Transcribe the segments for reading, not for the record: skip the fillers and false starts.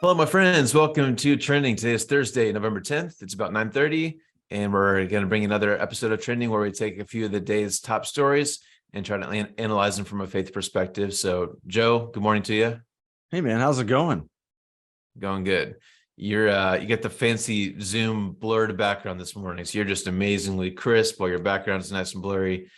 Hello, my friends. Welcome to Trending. Today is Thursday, November 10th. It's about 9:30, and we're going to bring another episode of Trending where we take a few of the day's top stories and try to analyze them from a faith perspective. So, Joe, good morning to you. Hey, man, how's it going? Going good. You get the fancy Zoom blurred background this morning, so you're just amazingly crisp while your background is nice and blurry.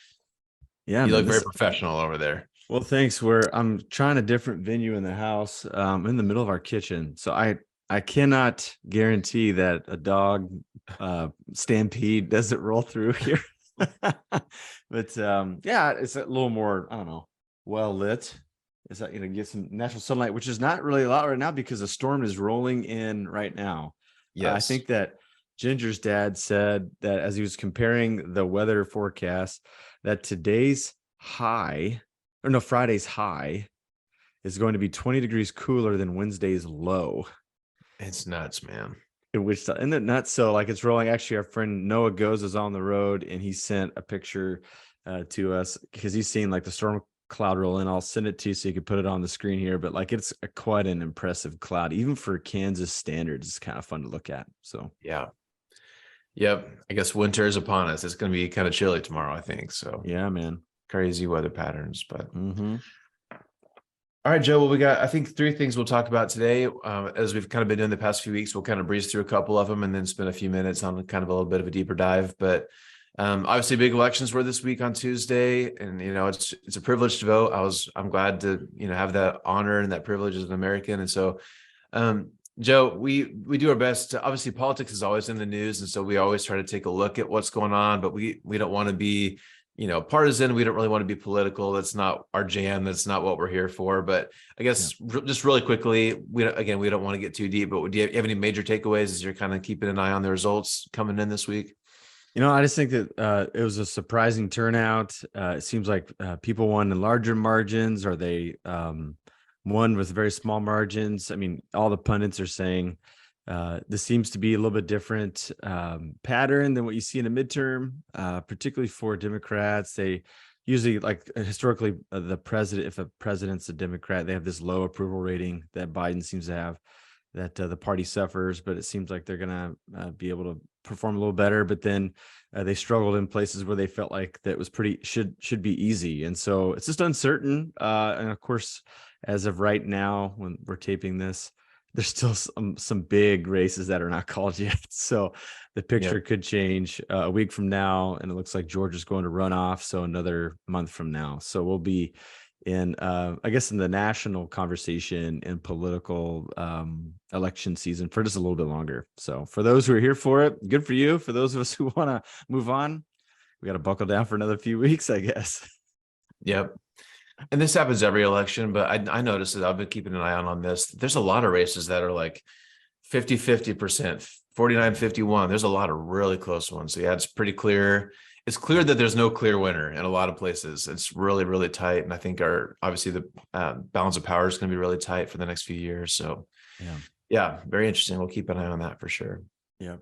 Yeah, You man, look very professional over there. Well, thanks. I'm trying a different venue in the house, in the middle of our kitchen. So I cannot guarantee that a dog stampede doesn't roll through here. But yeah, it's a little more, I don't know, well lit. Is that get some natural sunlight, which is not really a lot right now because the storm is rolling in right now. Yes. I think that Ginger's dad said that as he was comparing the weather forecast, that today's high, or no, Friday's high is going to be 20 degrees cooler than Wednesday's low. It's nuts, man. Isn't it nuts? So like it's rolling. Actually, our friend Noah Goes is on the road and he sent a picture to us because he's seen like the storm cloud roll in. I'll send it to you so you can put it on the screen here, but like it's quite an impressive cloud, even for Kansas standards. It's kind of fun to look at. So yeah. Yep. I guess winter is upon us. It's going to be kind of chilly tomorrow, I think. So yeah, man. Crazy weather patterns, but All right, Joe. Well, we got, I think, three things we'll talk about today. As we've kind of been doing the past few weeks, we'll kind of breeze through a couple of them and then spend a few minutes on kind of a little bit of a deeper dive. But obviously, big elections were this week on Tuesday, and it's a privilege to vote. I'm glad to have that honor and that privilege as an American. And so, Joe, we do our best. Obviously, politics is always in the news, and so we always try to take a look at what's going on. But we don't want to be partisan. We don't really want to be political. That's not our jam. That's not what we're here for. But I guess just really quickly, we don't want to get too deep, but do you have any major takeaways as you're kind of keeping an eye on the results coming in this week? I just think that it was a surprising turnout. It seems like people won in larger margins, or they won with very small margins. I mean, all the pundits are saying this seems to be a little bit different pattern than what you see in a midterm, particularly for Democrats. They usually, like historically, the president, if a president's a Democrat, they have this low approval rating that Biden seems to have, that the party suffers, but it seems like they're going to be able to perform a little better. But then they struggled in places where they felt like that was should be easy. And so it's just uncertain. And of course, as of right now, when we're taping this, there's still some big races that are not called yet. So the picture could change a week from now. And it looks like Georgia's going to run off. So another month from now. So we'll be in, I guess, in the national conversation and political election season for just a little bit longer. So for those who are here for it, good for you. For those of us who want to move on, we got to buckle down for another few weeks, I guess. Yep. And this happens every election, but I noticed that I've been keeping an eye on this. There's a lot of races that are like 50-50%, 49-51. There's a lot of really close ones. So yeah, it's pretty clear. It's clear that there's no clear winner in a lot of places. It's really, really tight. And I think obviously the balance of power is going to be really tight for the next few years. So yeah, very interesting. We'll keep an eye on that for sure. Yep.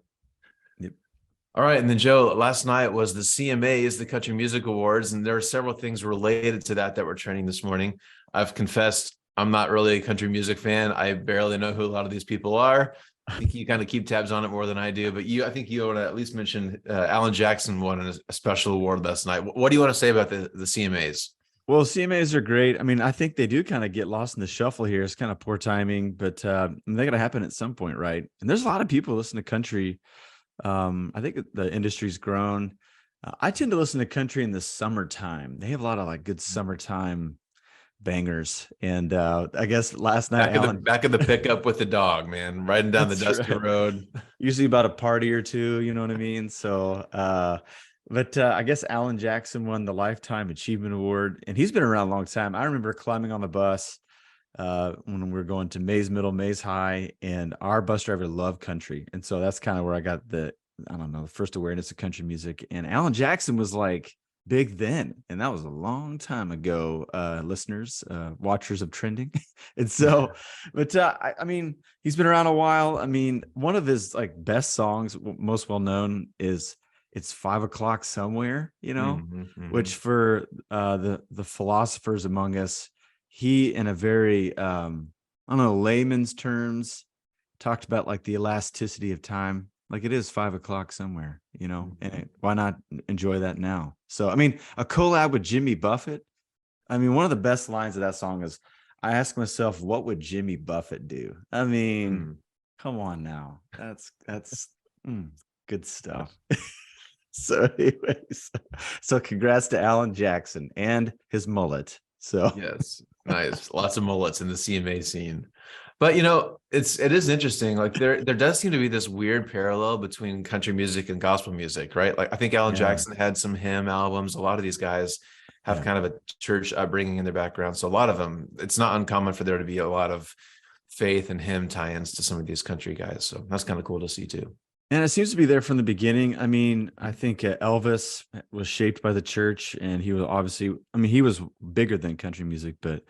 All right. And then, Joe, last night was the CMAs, the Country Music Awards, and there are several things related to that were trending this morning. I've confessed I'm not really a country music fan. I barely know who a lot of these people are. I think you kind of keep tabs on it more than I do, but I think you want to at least mention Alan Jackson won a special award last night. What do you want to say about the CMAs? Well, CMAs are great. I mean, I think they do kind of get lost in the shuffle here. It's kind of poor timing, but they got to happen at some point, right? And there's a lot of people listen to country. I think the industry's grown. I tend to listen to country in the summertime. They have a lot of like good summertime bangers. And I guess last night, back of the pickup with the dog, man, riding down the dusty road. Usually about a party or two, you know what I mean? So, but I guess Alan Jackson won the Lifetime Achievement Award, and he's been around a long time. I remember climbing on the bus when we were going to Mays Middle, Mays High, and our bus driver loved country. And so that's kind of where I got the first awareness of country music. And Alan Jackson was like big then, and that was a long time ago, listeners, watchers of Trending. And so, but I mean, he's been around a while. I mean, one of his like best songs, most well known, is "It's 5 o'clock Somewhere," which for the philosophers among us, he, in a very, I don't know, layman's terms, talked about like the elasticity of time. Like it is 5 o'clock somewhere, and why not enjoy that now? So, I mean, a collab with Jimmy Buffett. I mean, one of the best lines of that song is, I ask myself, what would Jimmy Buffett do? I mean, come on now. That's good stuff. So anyways, so congrats to Alan Jackson and his mullet. So Yes, nice. Lots of mullets in the CMA scene. But it is interesting. Like there does seem to be this weird parallel between country music and gospel music, right? Like I think Alan yeah, Jackson had some hymn albums. A lot of these guys have yeah. kind of a church upbringing in their background. So a lot of them, it's not uncommon for there to be a lot of faith and hymn tie-ins to some of these country guys. So that's kind of cool to see too. And it seems to be there from the beginning. I mean, I think Elvis was shaped by the church, and he was obviously, I mean, he was bigger than country music, but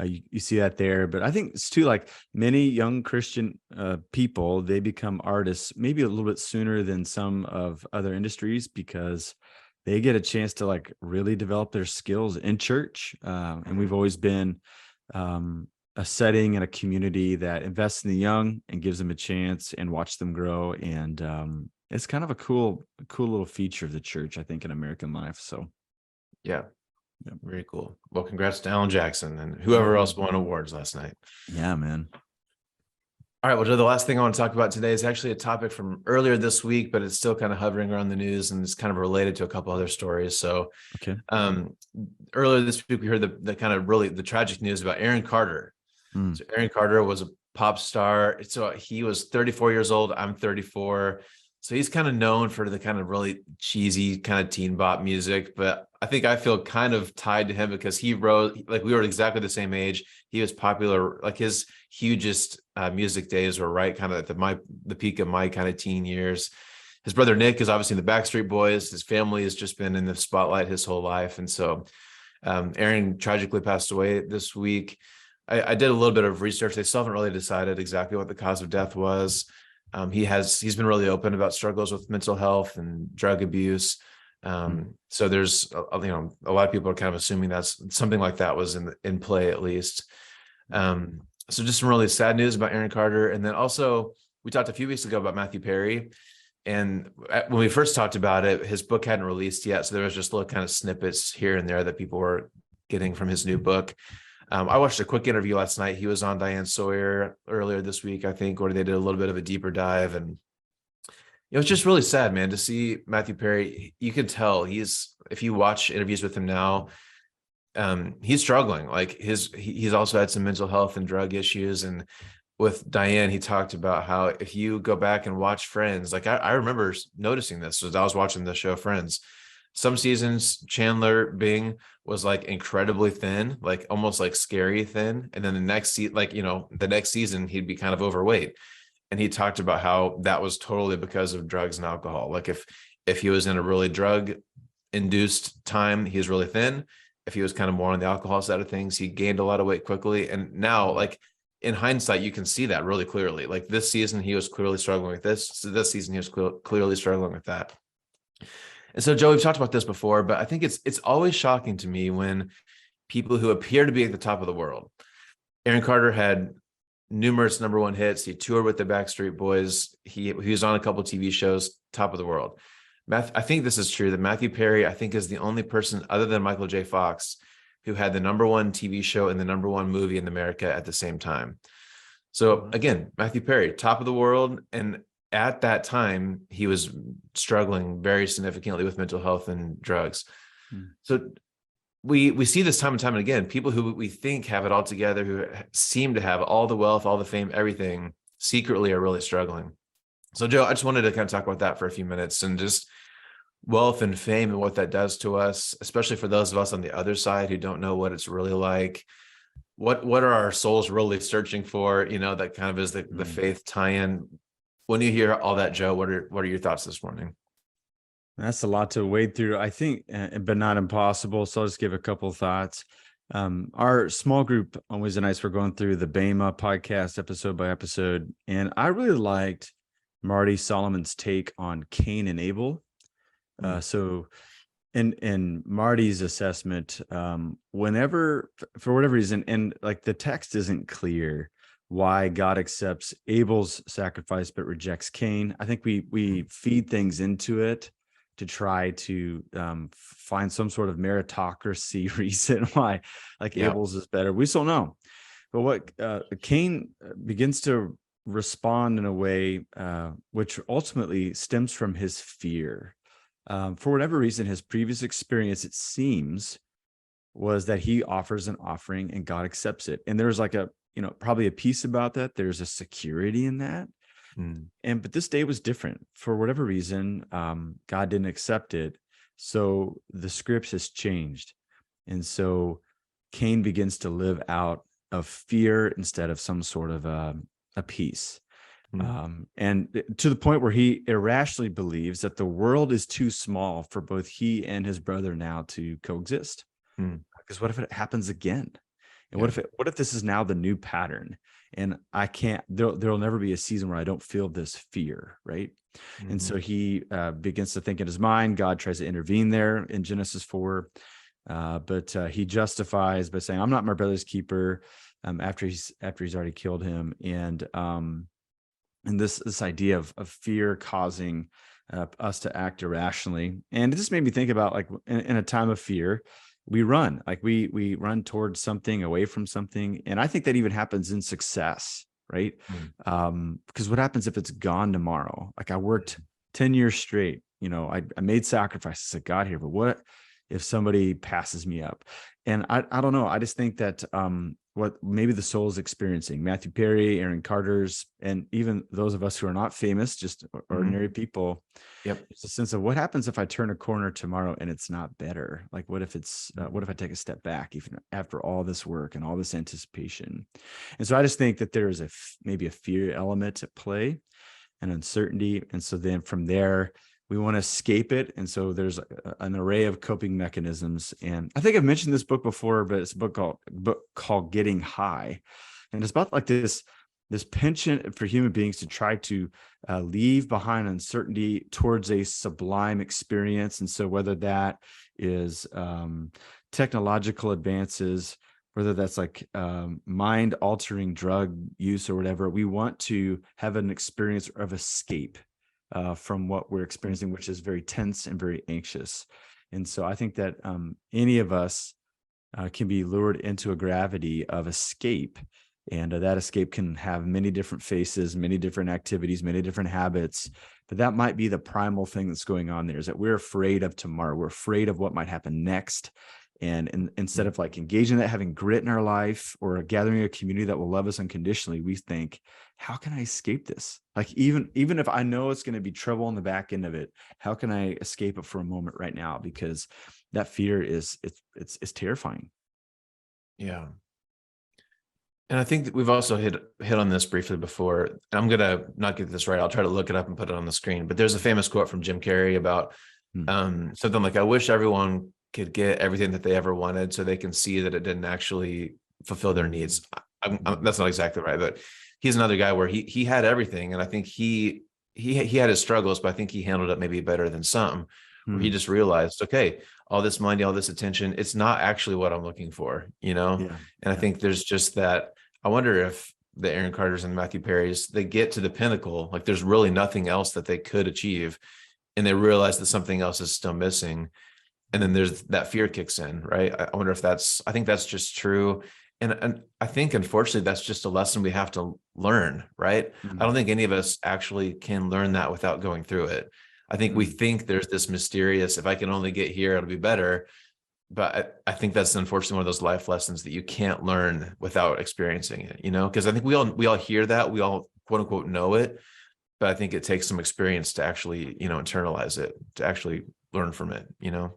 you see that there. But I think it's too, like many young Christian people, they become artists maybe a little bit sooner than some of other industries, because they get a chance to like really develop their skills in church. And we've always been a setting and a community that invests in the young and gives them a chance and watch them grow. And it's kind of a cool little feature of the church, I think, in American life. So Yeah. Very cool. Well, congrats to Alan Jackson and whoever else won awards last night. Yeah, man. All right. Well, Joe, the last thing I want to talk about today is actually a topic from earlier this week, but it's still kind of hovering around the news and it's kind of related to a couple other stories. So Okay. Earlier this week, we heard the kind of really the tragic news about Aaron Carter. So Aaron Carter was a pop star. So he was 34 years old. I'm 34. So he's kind of known for the kind of really cheesy kind of teen bop music, but I think I feel kind of tied to him because he wrote, like we were exactly the same age. He was popular, like his hugest music days were right kind of at the peak of my kind of teen years. His brother Nick is obviously in the Backstreet Boys. His family has just been in the spotlight his whole life. And so Aaron tragically passed away this week. I did a little bit of research. They still haven't really decided exactly what the cause of death was. He's been really open about struggles with mental health and drug abuse. So there's a lot of people are kind of assuming that's something like that was in play at least. So just some really sad news about Aaron Carter. And then also we talked a few weeks ago about Matthew Perry. And when we first talked about it, his book hadn't released yet. So there was just little kind of snippets here and there that people were getting from his new book. I watched a quick interview last night. He was on Diane Sawyer earlier this week, I think, where they did a little bit of a deeper dive. And it was just really sad, man, to see Matthew Perry. You can tell if you watch interviews with him now, he's struggling. Like he's also had some mental health and drug issues. And with Diane, he talked about how if you go back and watch Friends, like I remember noticing this as I was watching the show Friends. Some seasons, Chandler Bing was like incredibly thin, like almost like scary thin. And then the next season, he'd be kind of overweight. And he talked about how that was totally because of drugs and alcohol. Like if he was in a really drug induced time, he was really thin. If he was kind of more on the alcohol side of things, he gained a lot of weight quickly. And now, like in hindsight, you can see that really clearly. Like this season, he was clearly struggling with this. So this season, he was clearly struggling with that. And so, Joe, we've talked about this before, but I think it's always shocking to me when people who appear to be at the top of the world. Aaron Carter had numerous number one hits. He toured with the Backstreet Boys. He was on a couple of TV shows, top of the world. I think this is true that Matthew Perry, I think, is the only person other than Michael J. Fox who had the number one TV show and the number one movie in America at the same time. So again, Matthew Perry, top of the world. And at that time, he was struggling very significantly with mental health and drugs. So we see this time and time and again, people who we think have it all together, who seem to have all the wealth, all the fame, everything, secretly are really struggling. So Joe, I just wanted to kind of talk about that for a few minutes and just wealth and fame and what that does to us, especially for those of us on the other side who don't know what it's really like. What are our souls really searching for? That kind of is the faith tie-in. When you hear all that, Joe, what are your thoughts this morning? That's a lot to wade through, I think, but not impossible. So I'll just give a couple of thoughts. Our small group on Wednesday nights, we're going through the Bema podcast episode by episode. And I really liked Marty Solomon's take on Cain and Abel. So in Marty's assessment, whenever, for whatever reason, and like the text isn't clear, why God accepts Abel's sacrifice but rejects Cain. I think we feed things into it to try to find some sort of meritocracy reason why like Yeah. Abel's is better. We still know. But what Cain begins to respond in a way which ultimately stems from his fear. For whatever reason, his previous experience, it seems, was that he offers an offering and God accepts it. And there's like a, probably a peace about that. There's a security in that. Mm. But this day was different for whatever reason. God didn't accept it. So the script has changed. And so Cain begins to live out of fear instead of some sort of a peace. And to the point where he irrationally believes that the world is too small for both he and his brother now to coexist. Because what if it happens again? And what if this is now the new pattern? And I can't, there'll never be a season where I don't feel this fear, right? And so he begins to think in his mind. God tries to intervene there in Genesis 4. But he justifies by saying, I'm not my brother's keeper, after he's already killed him. And this idea of fear causing us to act irrationally. And it just made me think about, like, in a time of fear, we run, like we run towards something, away from something. And I think that even happens in success, right? Because what happens if it's gone tomorrow? Like, I worked 10 years straight, I made sacrifices, I got here, but what if somebody passes me up? And I don't know. I just think that what maybe the soul is experiencing, Matthew Perry, Aaron Carter's, and even those of us who are not famous, just ordinary people. Yep. It's a sense of, what happens if I turn a corner tomorrow and it's not better? Like, what if what if I take a step back, even after all this work and all this anticipation? And so I just think that there is maybe a fear element at play, and uncertainty. And so then from there, we want to escape it. And so there's an array of coping mechanisms. And I think I've mentioned this book before, but it's a book called Getting High. And it's about like this penchant for human beings to try to leave behind uncertainty towards a sublime experience. And so whether that is technological advances, whether that's like mind altering drug use or whatever, we want to have an experience of escape from what we're experiencing, which is very tense and very anxious. And so I think that any of us can be lured into a gravity of escape. And that escape can have many different faces, many different activities, many different habits. But that might be the primal thing that's going on there, is that we're afraid of tomorrow. We're afraid of what might happen next. And instead of like engaging that, having grit in our life, or gathering a community that will love us unconditionally, we think, how can I escape this? Like, even if I know it's going to be trouble on the back end of it, how can I escape it for a moment right now? Because that fear it's terrifying. Yeah. And I think that we've also hit on this briefly before. And I'm going to not get this right. I'll try to look it up and put it on the screen. But there's a famous quote from Jim Carrey about something like, I wish everyone could get everything that they ever wanted so they can see that it didn't actually fulfill their needs. That's not exactly right, but he's another guy where he had everything. And I think he had his struggles, but I think he handled it maybe better than some, where he just realized, okay, all this money, all this attention, it's not actually what I'm looking for, And I think there's just that. I wonder if the Aaron Carters and Matthew Perrys, they get to the pinnacle, like there's really nothing else that they could achieve, and they realize that something else is still missing. And then there's that fear kicks in, right? I wonder if I think that's just true. And I think, unfortunately, that's just a lesson we have to learn, right? I don't think any of us actually can learn that without going through it. I think we think there's this mysterious, if I can only get here, it'll be better. But I think that's unfortunately one of those life lessons that you can't learn without experiencing it, because I think we all hear that, we all quote unquote know it, but I think it takes some experience to actually, internalize it, to actually learn from it, Yeah.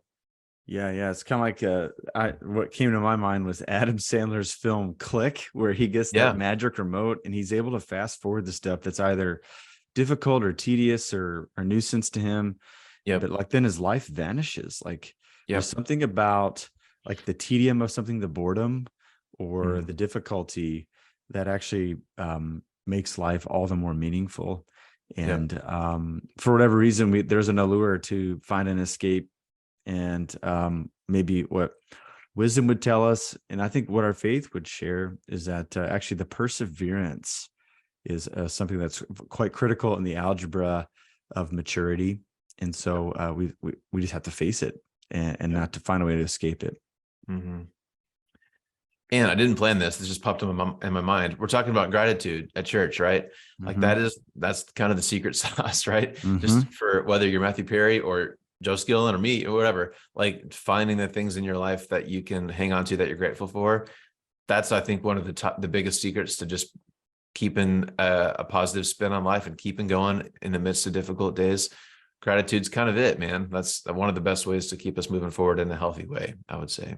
It's kind of like what came to my mind was Adam Sandler's film Click, where he gets that magic remote and he's able to fast forward the stuff that's either difficult or tedious or nuisance to him. Yeah. But like then his life vanishes. Like there's something about like the tedium of something, the boredom or the difficulty that actually makes life all the more meaningful. And for whatever reason, there's an allure to find an escape. And maybe what wisdom would tell us. And I think what our faith would share is that actually the perseverance is something that's quite critical in the algebra of maturity. And so we just have to face it and not to find a way to escape it. Mm-hmm. And I didn't plan this. This just popped in my mind. We're talking about gratitude at church, right? Like that's kind of the secret sauce, right? Just for whether you're Matthew Perry or Joe Skillen or me or whatever, like finding the things in your life that you can hang on to that you're grateful for. That's, I think, one of the biggest secrets to just keeping a positive spin on life and keeping going in the midst of difficult days. Gratitude's kind of it, man. That's one of the best ways to keep us moving forward in a healthy way, I would say.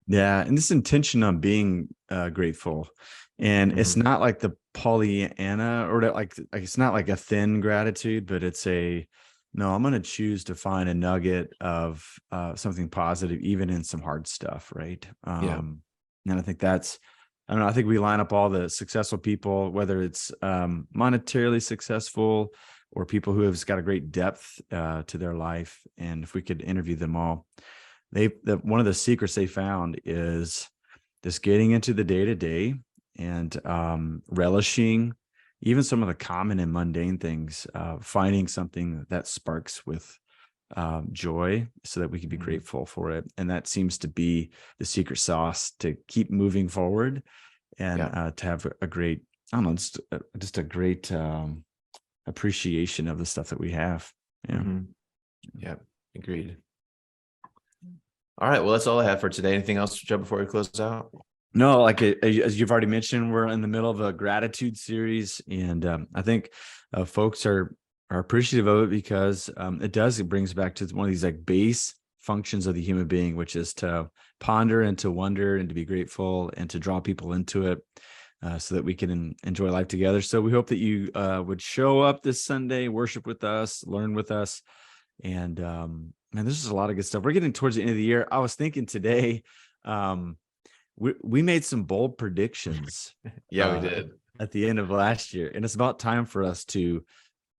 Yeah. And this intention on being grateful. And it's not like the Pollyanna or like it's not like a thin gratitude, but it's no, I'm going to choose to find a nugget of something positive, even in some hard stuff. Right. And I think I don't know. I think we line up all the successful people, whether it's monetarily successful or people who have got a great depth to their life. And if we could interview them all, one of the secrets they found is just getting into the day-to-day and relishing even some of the common and mundane things, finding something that sparks with joy so that we can be grateful for it. And that seems to be the secret sauce to keep moving forward and to have a great, I don't know, just a great appreciation of the stuff that we have. Yeah. Yeah. Agreed. All right. Well, that's all I have for today. Anything else, Joe, before we close out? No, like as you've already mentioned, we're in the middle of a gratitude series, and I think folks are appreciative of it because it brings back to one of these like base functions of the human being, which is to ponder and to wonder and to be grateful and to draw people into it so that we can enjoy life together. So we hope that you would show up this Sunday, worship with us, learn with us, and man, this is a lot of good stuff. We're getting towards the end of the year. I was thinking today. We made some bold predictions. Yeah, we did at the end of last year, and it's about time for us to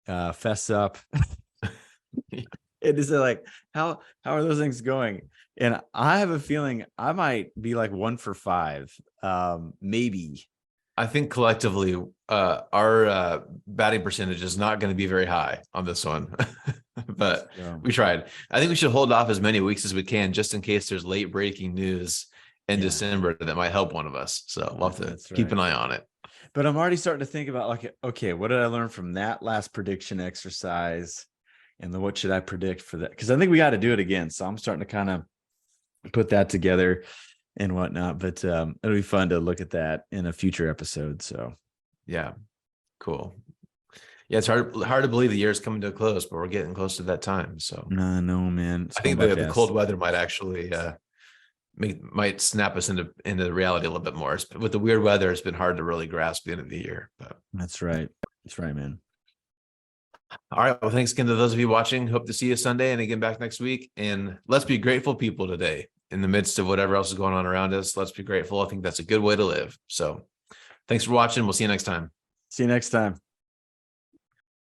fess up. It is like, how are those things going? And I have a feeling I might be like 1 for 5, maybe. I think collectively, our batting percentage is not going to be very high on this one, but we tried. I think we should hold off as many weeks as we can, just in case there's late breaking news in December that might help one of us. So we'll have to keep an eye on it. But I'm already starting to think about like, okay, what did I learn from that last prediction exercise? And then what should I predict for that? Because I think we got to do it again. So I'm starting to kind of put that together and whatnot. But it'll be fun to look at that in a future episode. So yeah, cool. Yeah, it's hard to believe the year's coming to a close, but we're getting close to that time. So no, man. I think the cold weather might actually might snap us into reality a little bit more. With the weird weather, it's been hard to really grasp the end of the year. But that's right, man. All right. Well, thanks again to those of you watching. Hope to see you Sunday and again back next week. And let's be grateful people today in the midst of whatever else is going on around us. Let's be grateful. I think that's a good way to live. So thanks for watching. We'll see you next time. See you next time.